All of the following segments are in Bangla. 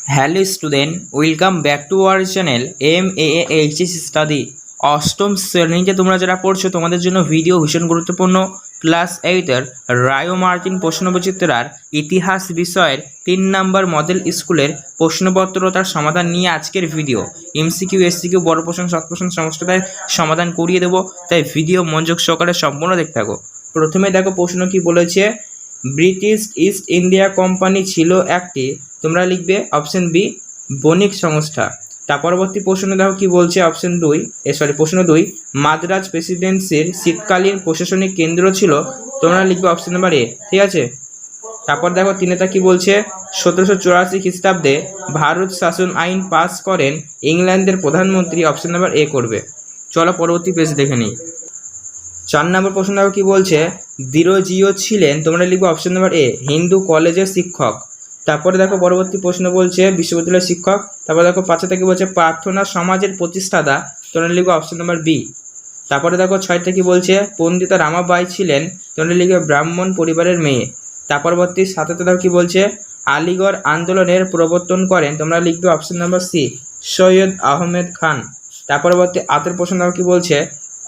Hello student, welcome back to our channel MAAHS study. অষ্টম শ্রেণীতে তোমরা যারা পড়ছো তোমাদের জন্য ভিডিও ভীষণ গুরুত্বপূর্ণ। ক্লাস 8-এর রায়ো মার্টিন প্রশ্নবিচিত্রার ইতিহাস বিষয়ের 3 নম্বর মডেল স্কুলের প্রশ্নপত্র তার সমাধান নিয়ে আজকের ভিডিও। MCQ SCQ বড় প্রশ্ন শর্ট প্রশ্ন সমস্তটাই সমাধান করিয়ে দেবো, তাই ভিডিও মনোযোগ সহকারে সম্পূর্ণ দেখতে থাকো। প্রথমে দেখো প্রশ্ন কি বলেছে। ব্রিটিশ ইস্ট ইন্ডিয়া কোম্পানি ছিল একটি, তোমরা লিখবে অপশন বি, বণিক সংস্থা। তার পরবর্তী প্রশ্ন দেখো কি বলছে, প্রশ্ন 2, মাদ্রাজ প্রেসিডেন্সির শীতকালীন প্রশাসনিক কেন্দ্র ছিল, তোমরা লিখবে অপশন নাম্বার এ। ঠিক আছে, তারপর দেখো তিনেটা কি বলছে, 1784 খ্রিস্টাব্দে ভারত শাসন আইন পাস করেন ইংল্যান্ডের প্রধানমন্ত্রী, অপশন নাম্বার এ করবে। চলো পরবর্তী পেজ দেখে নিই। 4 নম্বর প্রশ্ন দেখো কি বলছে, দিরোজিও ছিলেন, তোমরা লিখবে অপশন নাম্বার এ, হিন্দু কলেজের শিক্ষক। তারপরে দেখো পরবর্তী প্রশ্ন বলছে বিশ্ববিদ্যালয়ের শিক্ষক। তারপরে দেখো 5 থেকে বলছে প্রার্থনা সমাজের প্রতিষ্ঠাতা, তোমরা লিখবে অপশন নাম্বার বি। তারপরে দেখো 6 কি বলছে, পণ্ডিতা রামাবাই ছিলেন, তোমরা লিখবে ব্রাহ্মণ পরিবারের মেয়ে। তার পরবর্তী 7 দেখো কি বলছে, আলিগড় আন্দোলনের প্রবর্তন করেন, তোমরা লিখবে option number C, Syed Ahmed Khan. তার পরবর্তী 8 প্রশ্ন দেখো কি বলছে,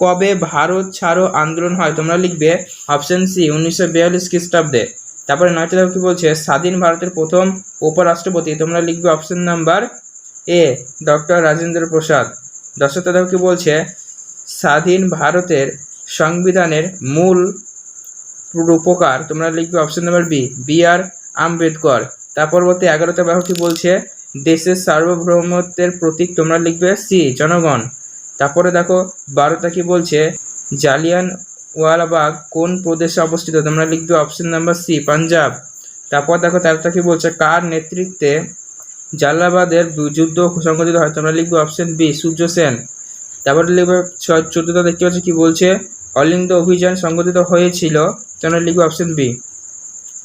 কবে ভারত ছাড়ো আন্দোলন হয়, তোমরা লিখবে অপশন সি, 1942 খ্রিস্টাব্দে। তারপরে 9 দেখো কি বলছে, স্বাধীন ভারতের প্রথম উপরাষ্ট্রপতি, তোমরা লিখবে option number A, doctor Rajendra Prasad. 10 দেখো কি বলছে, স্বাধীন ভারতের সংবিধানের মূল রূপকার, তোমরা লিখবে option number B, BR Ambedkar. তার পরবর্তী 11 দেখো কি বলছে, দেশের সার্বভৌমত্বের প্রতীক, তোমরা লিখবে সি, জনগণ। তারপরে দেখো 12 কি বলছে, জালিয়ানওয়ালাবাগ কোন প্রদেশে অবস্থিত, তোমরা লিখবে অপশন নাম্বার সি, পাঞ্জাব। তারপর দেখো 13 কি বলছে, কার নেতৃত্বে জালালাবাদের যুদ্ধ সংঘটিত হয়, তোমরা লিখবে অপশন বি, সূর্য সেন। তারপরে লিখবে 14 দেখতে পাচ্ছি কি বলছে, অলিন্দ অভিযান সংঘটিত হয়েছিল, তোমরা লিখবে অপশন বি।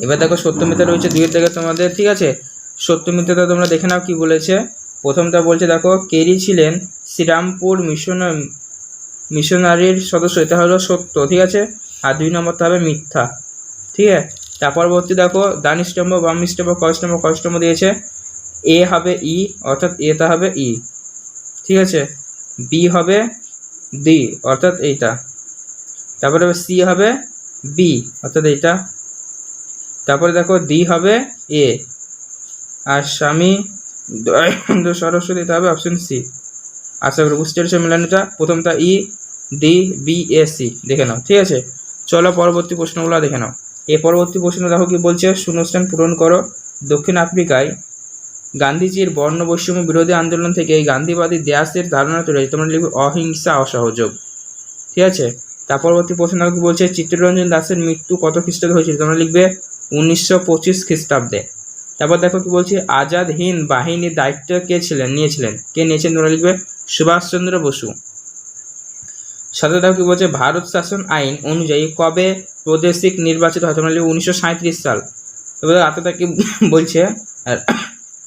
এবার দেখো সত্যমিথ্যা রয়েছে 2 থেকে তোমাদের, ঠিক আছে। সত্যমিথ্যাটা তোমরা দেখে নাও কি বলেছে। প্রথমটা বলছে দেখো, কেরি ছিলেন শ্রীরামপুর মিশনারির সদস্য, এটা হলো সত্য, ঠিক আছে। আর 2 নম্বরটা হবে মিথ্যা, ঠিক আছে। তার পরবর্তী দেখো, ডানস্তম্ভ বামস্তম্ভ কস্তম্ভ দিয়েছে, এ হবে ই, অর্থাৎ এটা হবে ই, ঠিক আছে। বি হবে ডি, অর্থাৎ এইটা। তারপরে সি হবে বি, অর্থাৎ এইটা। তারপরে দেখো ডি হবে এ, আর স্বামী দয়ানন্দ সরস্বতী, এটা হবে অপশন সি। আশা করি বুঝতে পেরেছো মিলানোটা। প্রথমটা ই, ডি, বি, এ, সি দেখে নাও, ঠিক আছে। চলো পরবর্তী প্রশ্নগুলো দেখে নাও। এই পরবর্তী প্রশ্ন দেখো কি বলছে, শূন্যস্থান পূরণ করো। দক্ষিণ আফ্রিকায় গান্ধীজির বর্ণ বৈষম্য বিরোধী আন্দোলন থেকে এই গান্ধীবাদী দেশের ধারণা তৈরি হয়েছে, তোমরা লিখবে অহিংসা অসহযোগ, ঠিক আছে। তার পরবর্তী প্রশ্ন দেখো কি বলছে, চিত্তরঞ্জন দাসের মৃত্যু কত খ্রিস্টাব্দে হয়েছিল, তোমরা লিখবে 1925 খ্রিস্টাব্দে। তারপর দেখো কি বলছে, আজাদ হিন্দ বাহিনীর দায়িত্ব কে নিয়েছিলেন, তোমরা লিখবে সুভাষচন্দ্র বসু। সাথে দেখো কি বলছে, ভারত শাসন আইন অনুযায়ী কবে প্রাদেশিক নির্বাচিত হয়, তোমরা লিখবে 1937 সাল। এবার আত্মটা কি বলছে,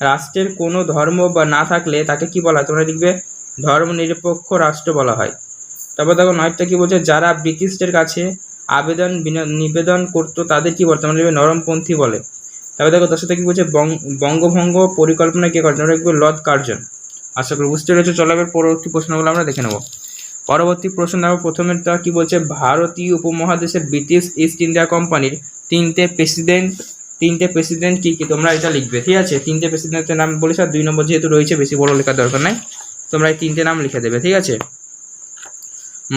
রাষ্ট্রের কোনো ধর্ম বা না থাকলে তাকে কি বলা হয়, তোমরা লিখবে ধর্মনিরপেক্ষ রাষ্ট্র বলা হয়। তারপর দেখো 9টা কি বলছে, যারা ব্রিটিশদের কাছে নিবেদন করতো তাদের কি বলে, তোমরা লিখবে নরমপন্থী বলে। তারপর দেখো 10টা কি বলছে, বঙ্গভঙ্গ পরিকল্পনা কে করে, তোমরা লিখবে লর্ড কার্জন। আশা করি বুঝতে পেরেছো। চলো এবার পরবর্তী প্রশ্নগুলো আমরা দেখে নেব। পরবর্তী প্রশ্ন দেখো, প্রথমেরটা কি বলছে, ভারতীয় উপমহাদেশের ব্রিটিশ ইস্ট ইন্ডিয়া কোম্পানির তিনটে প্রেসিডেন্ট কি কি, তোমরা এটা লিখবে, ঠিক আছে। 3টে প্রেসিডেন্টের নাম বলেছে, আর 2 নম্বর যেহেতু রয়েছে বেশি বড় লেখার দরকার নাই, তোমরা এই 3টে নাম লিখে দেবে, ঠিক আছে।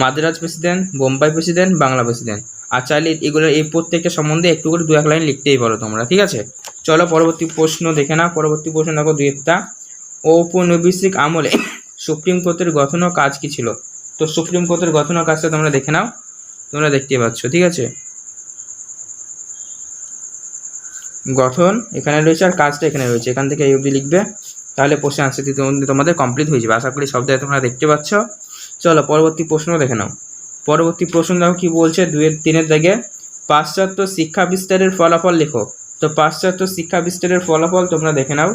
Madras president, Bombay president, Bangla president. আর চাইলে এগুলো এই প্রত্যেকটা সম্বন্ধে একটু করে 2-1 লাইন লিখতেই পারো তোমরা, ঠিক আছে। চলো পরবর্তী প্রশ্ন দেখে নাও। পরবর্তী প্রশ্ন দেখো 2টা, ঔপনিবেশিক আমলে সুপ্রিম কোর্টের গঠন ও কাজ কি ছিল, তো সুপ্রিম কোর্টের গঠন ও কাজটা তোমরা দেখে নাও, তোমরা দেখতেই পাচ্ছ, ঠিক আছে। গঠন এখানে রয়েছে আর কাজটা এখানে রয়েছে, এখান থেকে এই অবধি লিখবে, তাহলে প্রশ্ন আনসার দিতে তোমাদের কমপ্লিট হয়ে যাবে। আশা করি সব জায়গায় তোমরা দেখতে পাচ্ছ। চলো পরবর্তী প্রশ্ন দেখে নাও। পরবর্তী প্রশ্ন দেখো কি বলছে, 2-3 দিকে, পাশ্চাত্য শিক্ষা বিস্তারের ফলাফল লেখো। তো পাশ্চাত্য শিক্ষা বিস্তারের ফলাফল তোমরা দেখে নাও,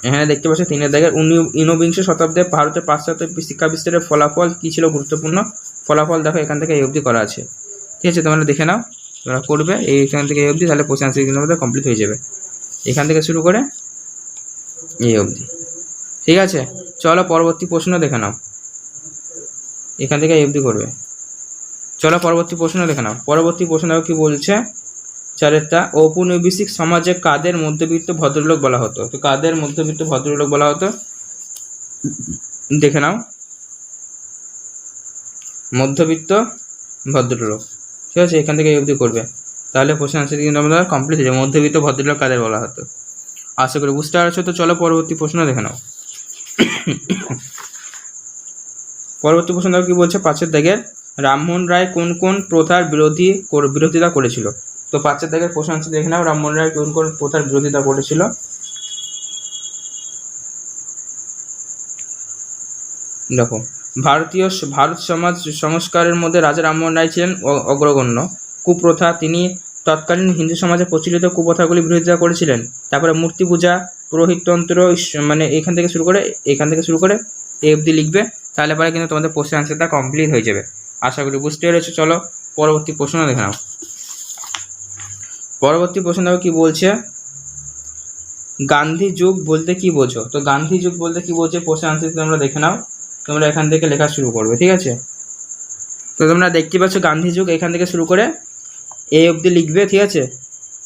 এখানে দেখতে পাচ্ছ 3 দিকে, 19বিংশ শতাব্দে ভারতের পাশ্চাত্য শিক্ষা বিস্তারের ফলাফল কি ছিল, গুরুত্বপূর্ণ ফলাফল দেখো এখান থেকে এই অবধি করা আছে, ঠিক আছে। তোমরা দেখে নাও, তোমরা করবে এইখান থেকে এই অবধি, তাহলে প্রশ্ন আনসার কিন্তু আমাদের কমপ্লিট হয়ে যাবে। এখান থেকে শুরু করে এই অবধি। ঠিক আছে, চলো পরবর্তী প্রশ্ন দেখে নাও। এখান থেকে এই অবধি করবে। চলো পরবর্তী প্রশ্ন দেখে নাও। পরবর্তী প্রশ্ন দেখো কি বলছে, চারেরটা, ঔপনিবেশিক সমাজে কাদের মধ্যবিত্ত ভদ্রলোক বলা হতো? তো কাদের মধ্যবিত্ত ভদ্রলোক বলা হতো দেখে নাও। মধ্যবিত্ত ভদ্রলোক। ঠিক আছে, এখান থেকে এই অবধি করবে, তাহলে প্রশ্ন আনসার কিন্তু আমাদের কমপ্লিট হয়ে যাবে। মধ্যবিত্ত ভদ্রলোক কাদের বলা হতো, আশা করি বুঝতে পারছো। তো চলো পরবর্তী প্রশ্ন দেখে নাও। পরবর্তী প্রশ্ন দেখো কি বলছে, 5 দাগের, রামমোহন রায় কোন কোন প্রথার বিরোধিতা করেছিল? তো 5 দাগের প্রশ্ন আনসার দেখে নাও, রামমোহন রায় কোন কোন প্রথার বিরোধিতা করেছিল। দেখো, ভারত সমাজ সংস্কারের মধ্যে রাজা রামমোহন রায় ছিলেন অগ্রগণ্য। কুপ্রথা, তিনি তৎকালীন হিন্দু সমাজে প্রচলিত কুপ্রথাগুলি বিরোধিতা করেছিলেন। তারপরে মূর্তি পূজা, পুরোহিততন্ত্র, মানে এখান থেকে শুরু করে এই অবধি লিখবে, তাহলে পরে কিন্তু তোমাদের প্রশ্ন আনসারটা কমপ্লিট হয়ে যাবে। আশা করি বুঝতে পেরেছো। চলো পরবর্তী প্রশ্ন দেখে নাও। পরবর্তী প্রশ্ন দেখো কি বলছে, গান্ধী যুগ বলতে কি বোঝো? তো গান্ধী যুগ বলতে কি বোঝে, প্রশ্ন আনসার তোমরা দেখে নাও। তোমরা এখান থেকে লেখা শুরু করবে। ঠিক আছে, তো তোমরা দেখতে পাচ্ছ গান্ধী যুগ এখান থেকে শুরু করে এই অবধি লিখবে। ঠিক আছে,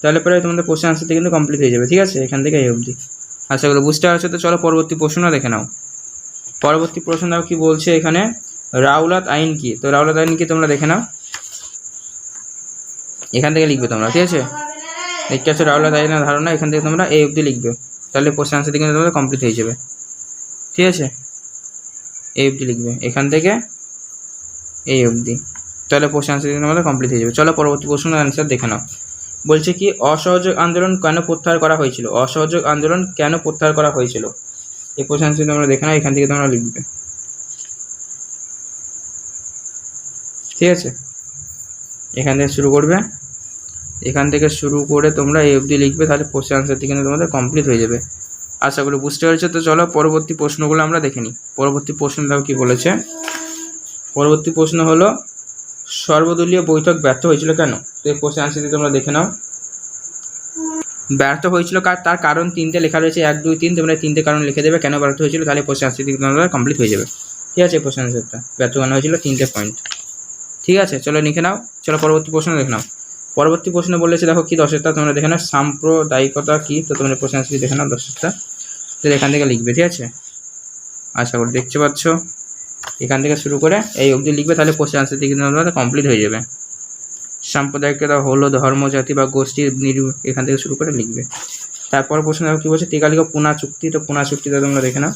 তাহলে পরে তোমাদের কোশ্চেন আনসারটা কিন্তু কমপ্লিট হয়ে যাবে। ঠিক আছে, এখান থেকে এই অবধি আশা করি বুঝতে পারছো। তো চলো পরবর্তী প্রশ্ন দেখে নাও। পরবর্তী প্রশ্ন দেখো কি বলছে এখানে, রাওলাত আইন কি? তো রাওলাত আইন কি তোমরা দেখে নাও, এখান থেকে লিখবে তোমরা। ঠিক আছে, দেখতে পাচ্ছ রাওলাত আইনের ধারণা, এখান থেকে তোমরা এই অবধি লিখবে, তাহলে কোশ্চেন আনসারটা কিন্তু তোমাদের কমপ্লিট হয়ে যাবে। ঠিক আছে, এই অবধি লিখবে, এখান থেকে এই অবধি, তাহলে প্রশ্ন আনসার কিন্তু আমাদের কমপ্লিট হয়ে যাবে। চলো পরবর্তী প্রশ্নের আনসার দেখে নাও। বলছে কি, অসহযোগ আন্দোলন কেন প্রত্যাহার করা হয়েছিল? অসহযোগ আন্দোলন কেন প্রত্যাহার করা হয়েছিল, এই প্রশ্ন আনসার তোমরা দেখে নাও, এখান থেকে তোমরা লিখবে। ঠিক আছে, এখান থেকে শুরু করবে, এখান থেকে শুরু করে তোমরা এই অবধি লিখবে, তাহলে প্রশ্ন আনসারটি কিন্তু তোমাদের কমপ্লিট হয়ে যাবে। আশা করি বুঝতে পেরেছো। তো চলো পরবর্তী প্রশ্নগুলো আমরা দেখে নিই। পরবর্তী প্রশ্ন দেখো কি বলেছে। পরবর্তী প্রশ্ন হলো, সর্বদলীয় বৈঠক ব্যর্থ হয়েছিল কেন? তো এই প্রশ্ন আনসারটি তোমরা দেখে নাও। ব্যর্থ হয়েছিল তার কারণ 3টে লেখা রয়েছে, 1, 2, 3, তোমরা 3টে কারণ লিখে দেবে কেন ব্যর্থ হয়েছিল, তাহলে প্রশ্ন আনসারটি তোমাদের কমপ্লিট হয়ে যাবে। ঠিক আছে, প্রশ্ন আনসারটা ব্যর্থ কেন হয়েছিল, 3টে পয়েন্ট। ঠিক আছে, চলো লিখে নাও। চলো পরবর্তী প্রশ্ন দেখে নাও। পরবর্তী প্রশ্ন বলেছে দেখো কি, 10টা তোমরা দেখে নাও, সাম্প্রদায়িকতা কি? তো তোমরা প্রশ্ন আনসারটি দেখে নাও 10টা, তো এখান থেকে লিখবে। ঠিক আছে, আশা করি দেখতে পাচ্ছ, এখান থেকে শুরু করে এই অবধি লিখবে, তাহলে প্রশ্ন আনসারটি কিন্তু তোমাদের কমপ্লিট হয়ে যাবে। সাম্প্রদায়িকতা হলো ধর্ম, জাতি বা গোষ্ঠীর এখান থেকে শুরু করে লিখবে। তারপর প্রশ্ন কি বলছে, টিকালিকা পুনা চুক্তি। তো পুনা চুক্তিটা তোমরা দেখে নাও,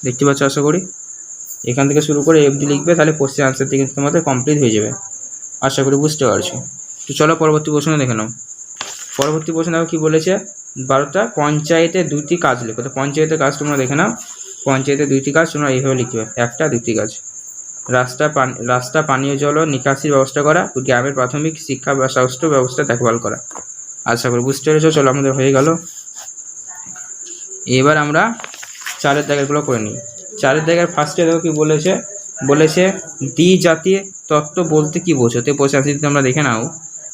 দেখতে পাচ্ছ আশা করি, এখান থেকে শুরু করে এফডি লিখবে, তাহলে কোশ্চেন আনসারটি কিন্তু তোমাদের কমপ্লিট হয়ে যাবে। আশা করি বুঝতে পারছো। তো চলো পরবর্তী প্রশ্ন দেখে নাও। পরবর্তী প্রশ্ন দেখো কি বলেছে, 12টা পঞ্চায়েতে 2টি কাজ লেখো। তো পঞ্চায়েতের কাজ তোমরা দেখে নাও। পঞ্চায়েতে 2টি কাজ তোমরা এইভাবে লিখবে, 1টা 2টি কাজ। রাস্তা, পানীয় জল ও নিকাশির ব্যবস্থা করা, গ্রামের প্রাথমিক শিক্ষা বা স্বাস্থ্য ব্যবস্থা দেখভাল করা। আশা করি বুঝতে পেরেছো। চলো আমাদের হয়ে গেল। এবার আমরা 4 দাগেরগুলো করে নিই। 4 দাগের ফার্স্টে দেখো কি বলেছে দ্বিজাতি তত্ত্ব বলতে কি বোঝো? তো প্রশ্ন তোমরা দেখে নাও।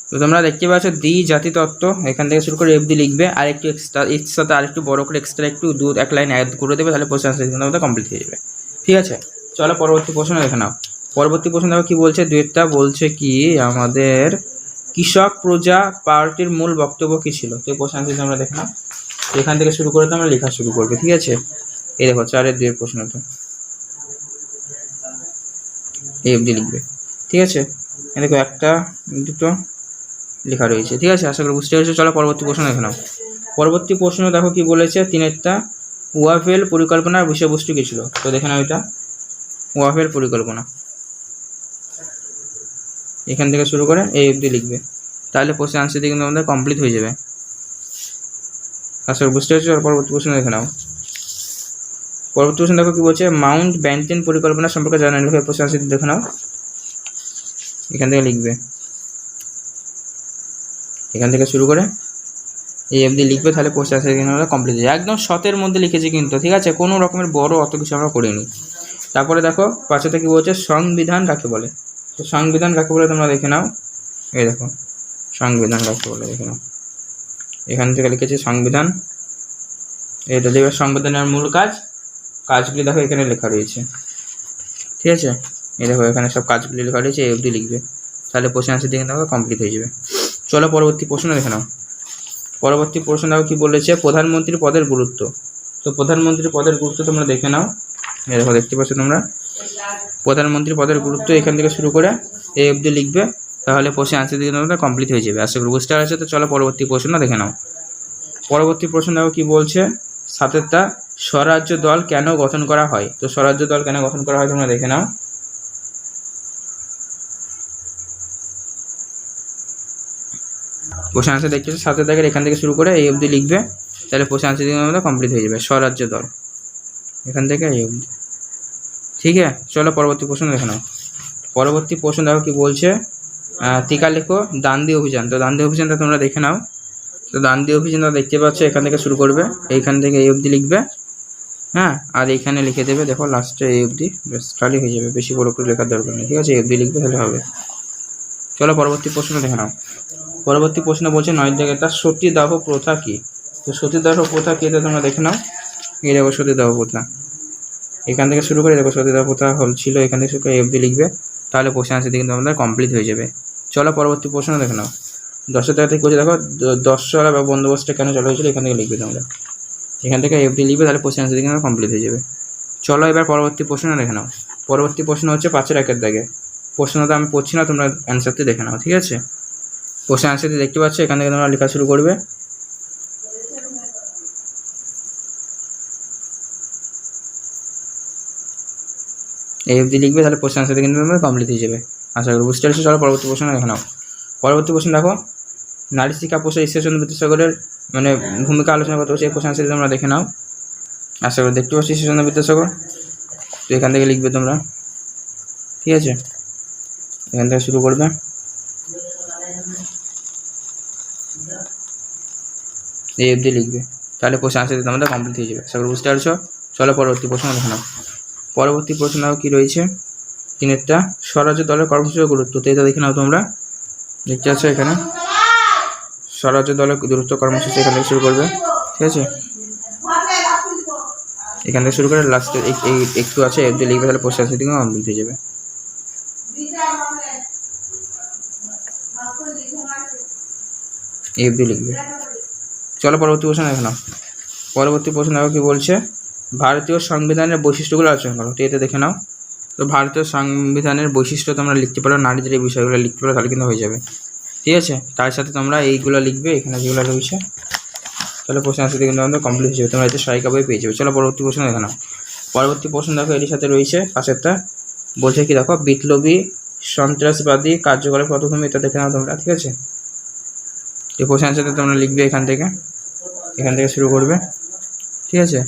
তো তোমরা দেখতে পাচ্ছ দ্বিজাতি তত্ত্ব, এখান থেকে শুরু করে এফডি লিখবে, আর একটু এক্সট্রা এর সাথে আর একটু বড় করে এক্সট্রা একটু 1 লাইন অ্যাড করে দেবে, তাহলে প্রশ্ন আমাদের কমপ্লিট হয়ে যাবে। ঠিক আছে, চলো পরবর্তী প্রশ্ন দেখে নাও। পরবর্তী প্রশ্ন দেখো কি বলছে, 2টা বলছে কি, আমাদের কৃষক প্রজা পার্টির মূল বক্তব্য কী ছিল? তো এই প্রশ্ন আমরা দেখে নাও, এখান থেকে শুরু করে তো আমরা লেখা শুরু করবে। ঠিক আছে, এই দেখো 4-এর 2 প্রশ্নটা এই অবধি লিখবে। ঠিক আছে, দেখো 1টা 2টো লেখা রয়েছে। ঠিক আছে, আশা করি বুঝতে পেরেছো। চলো পরবর্তী প্রশ্ন দেখে নাও। পরবর্তী প্রশ্ন দেখো কি বলেছে, 3-টা ওয়াভেল পরিকল্পনার বিষয়বস্তু কী ছিল? তো দেখে নাও, এটা ওয়াভেল পরিকল্পনা, এখান থেকে শুরু করে এই অবধি লিখবে, তাহলে প্রশ্ন আনসারটি কিন্তু আমাদের কমপ্লিট হয়ে যাবে। আশা করি বুঝতে পেরেছো। পরবর্তী প্রশ্ন দেখে নাও। পরবর্তী প্রশ্ন দেখো কি বলছে, মাউন্ট ব্যাটেন পরিকল্পনা সম্পর্কে জানান। প্রশ্ন আনসারটি দেখে নাও, এখান থেকে লিখবে, এখান থেকে শুরু করে এই অবধি লিখবে, তাহলে প্রশ্ন আনসারটি কিন্তু আমরা কমপ্লিট হয়ে যাবে। একদম শতের মধ্যে লিখেছি কিন্তু, ঠিক আছে, কোনো রকমের বড় অত কিছু আমরা করিনি। তারপরে দেখো 5টা কি বলছে, সংবিধান কাকে বলে? তো সংবিধান কাকে বলে তোমরা দেখে নাও। এই দেখো সংবিধান কাকে বলে দেখে নাও, এখান থেকে লিখেছি সংবিধান। এটা দেবে সংবিধানের মূল কাজগুলি দেখো এখানে লেখা রয়েছে, ঠিক আছে। এই দেখো এখানে সব কাজগুলি লেখা রয়েছে, এই অবধি লিখবে, তাহলে কোশ্চেন আনসার দিকে দেখো কমপ্লিট হয়ে যাবে। চলো পরবর্তী প্রশ্ন দেখে নাও। পরবর্তী প্রশ্ন দেখো কি বলেছে, প্রধানমন্ত্রী পদের গুরুত্ব। তো প্রধানমন্ত্রী পদের গুরুত্ব তোমরা দেখে নাও। এই দেখো দেখতে পাচ্ছ তোমরা প্রধানমন্ত্রী পদের গুরুত্ব, এখান থেকে শুরু করে এই অবধি লিখবে, তাহলে কোশ্চেন আনসার দিকে তোমরা কমপ্লিট হয়ে যাবে। আশা করি বুঝতে পারছো। তো চলো পরবর্তী প্রশ্ন দেখে নাও। পরবর্তী প্রশ্ন দেখো কি বলছে, সাতেরটা স্বরাজ্য দল কেন গঠন করা হয়। তো স্বরাজ্য দল কেন গঠন করা হয় তোমরা দেখে নাও। কোশ্চেন আনসার দেখতে পাচ্ছ 7 দাগের এখান থেকে শুরু করে এই অবধি লিখবে, তাহলে কোশ্চেন আনসার দিকে তোমরা কমপ্লিট হয়ে যাবে। স্বরাজ্য দল এখান থেকে এই অবধি, ঠিক আছে। চলো পরবর্তী প্রশ্ন দেখে নাও। পরবর্তী প্রশ্ন দেখো কি বলছে, টিকা লেখো দান্ডি অভিযান। তো দান্ডি অভিযানটা তোমরা দেখে নাও। তো দান্ডি অভিযানটা দেখতে পাচ্ছ এখান থেকে শুরু করবে, এইখান থেকে এই অবধি লিখবে, হ্যাঁ, আর এইখানে লিখে দেবে দেখো লাস্টে এই অবধি, বেশ খালি হয়ে যাবে, বেশি বড় করে লেখার দরকার নেই, ঠিক আছে। এই অবধি লিখবে তাহলে হবে। চলো পরবর্তী প্রশ্ন দেখে নাও। পরবর্তী প্রশ্ন বলছে 9 জায়গাটা সতীদাহ প্রথা কি। তো সতীদাহ প্রথা কি এটা তোমরা দেখে নাও। এই দেখো সতীদাহ প্রথা, এখান থেকে শুরু করে দেখো সতীদাহ প্রথা ছিল, এখান থেকে শুরু করে এই অবধি লিখবে, তাহলে কোশ্চেন আনসার দিকে তোমাদের কমপ্লিট হয়ে যাবে। চলো পরবর্তী প্রশ্ন দেখে নাও। 10 জায়গা থেকে দেখো দশরা বা বন্দোবস্ত কেন চালু হয়েছিল, এখান থেকে লিখবে তোমরা, এখান থেকে এফডি লিখবে, তাহলে কোশ্চেন আনসার দিকে কমপ্লিট হয়ে যাবে। চলো এবার পরবর্তী প্রশ্ন দেখে নাও। পরবর্তী প্রশ্ন হচ্ছে 5-এর 1-এর দাগে। প্রশ্নটা আমি পড়ছি না, তোমরা অ্যান্সারটি দেখে নাও, ঠিক আছে। কোশ্চেন আনসারটি দেখতে পাচ্ছ, এখান থেকে তোমরা লেখা শুরু করবে। এই অবধি লিখবে, তাহলে কোশ্চেন আনসার দিকে তোমরা কমপ্লিট হয়ে যাবে। আশা করি বুঝতে পারছো। চলো পরবর্তী প্রশ্ন দেখে নাও। পরবর্তী প্রশ্ন দেখো, নারী শিক্ষা প্রসারে ঈশ্বরচন্দ্র বিদ্যাসাগরের মানে ভূমিকা আলোচনা করতে হচ্ছে, এই কোশ্চেন আনসার তোমরা দেখে নাও। আশা করি দেখতে পাচ্ছি ঈশ্বরচন্দ্র বিদ্যাসাগর, তো এখান থেকে লিখবে তোমরা, ঠিক আছে। এখান থেকে শুরু করবে, এই অবধি লিখবে, তাহলে কোশ্চেন আনসার তোমাদের কমপ্লিট হয়ে যাবে। আশা করি বুঝতে পারছো। চলো পরবর্তী প্রশ্ন দেখে নাও। পরবর্তী প্রশ্ন কি রয়েছে, 3-এরটা স্বরাজ্য দলের কর্মসূচির গুরুত্ব। তো এটা দেখে নাও তোমরা, দেখতে পাচ্ছ এখানে স্বরাজ্য দলের গুরুত্ব কর্মসূচি, এখান থেকে শুরু করবে, ঠিক আছে। এখান থেকে শুরু করে লাস্টে এই একটু আছে এর লিখবে, তাহলে কোশ্চেন আনসার দিকে কমপ্লিট হয়ে যাবে। এই অবধি লিখবে। চলো পরবর্তী প্রশ্ন দেখে নাও। পরবর্তী প্রশ্ন দেখো কি বলছে, ভারতীয় সংবিধানের বৈশিষ্ট্যগুলো আলোচনা করো। তো এতে দেখে নাও। তো ভারতীয় সংবিধানের বৈশিষ্ট্য তোমরা লিখতে পারো, নারীদের এই বিষয়গুলো লিখতে পারো, তাহলে কিন্তু হয়ে যাবে, ঠিক আছে। তার সাথে তোমরা এইগুলো লিখবে, এখানে যেগুলো রয়েছে, তাহলে কোশ্চেন আনসার কিন্তু আমাদের কমপ্লিট হয়ে যাবে। তোমরা এতে সহায়িকা বই পেয়ে যাবে। চলো পরবর্তী প্রশ্ন দেখে নাও। পরবর্তী প্রশ্ন দেখো, এর সাথে রয়েছে পাশেরটা, বলছে কি দেখো, বিপ্লবী সন্ত্রাসবাদী কার্যকলাপ পটভূমি, এটা দেখে নাও তোমরা, ঠিক আছে। এই কোশ্চেন আনসারটা তোমরা লিখবে, এখান থেকে শুরু করবে, ঠিক আছে।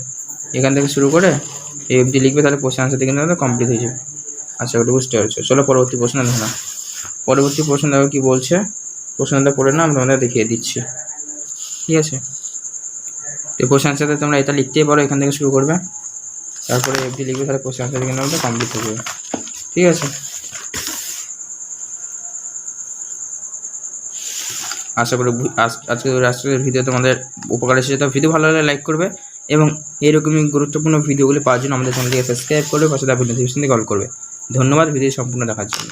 এখান থেকে শুরু করে এই অবধি লিখবে, তাহলে কোশ্চেন আনসার কিন্তু আমাদের কমপ্লিট হয়ে যাবে। আচ্ছা ওটা বুঝতে পারছো। চলো পরবর্তী প্রশ্ন দেখো না। পরবর্তী প্রশ্ন দেখো কি বলছে, প্রশ্নটা পড়ে না আমি তোমাদের দেখিয়ে দিচ্ছি, ঠিক আছে। এই কোশ্চেন আনসারটা তোমরা এটা লিখতেই পারো, এখান থেকে শুরু করবে, তারপরে এফডি লিখবে, তাহলে কোশ্চেন আনসার কিন্তু আমাদের কমপ্লিট হয়ে যাবে, ঠিক আছে। আশা করি আজকের ভিডিও তোমাদের উপকার এসেছে। তো ভিডিও ভালো লাগলে লাইক করবে এবং এরকমই গুরুত্বপূর্ণ ভিডিওগুলি পাওয়ার জন্য আমাদের চ্যানেলটিকে সাবস্ক্রাইব করবে, পাশে থাকা নোটিফিকেশন দিয়ে কল করবে। ধন্যবাদ ভিডিও সম্পূর্ণ দেখার জন্য।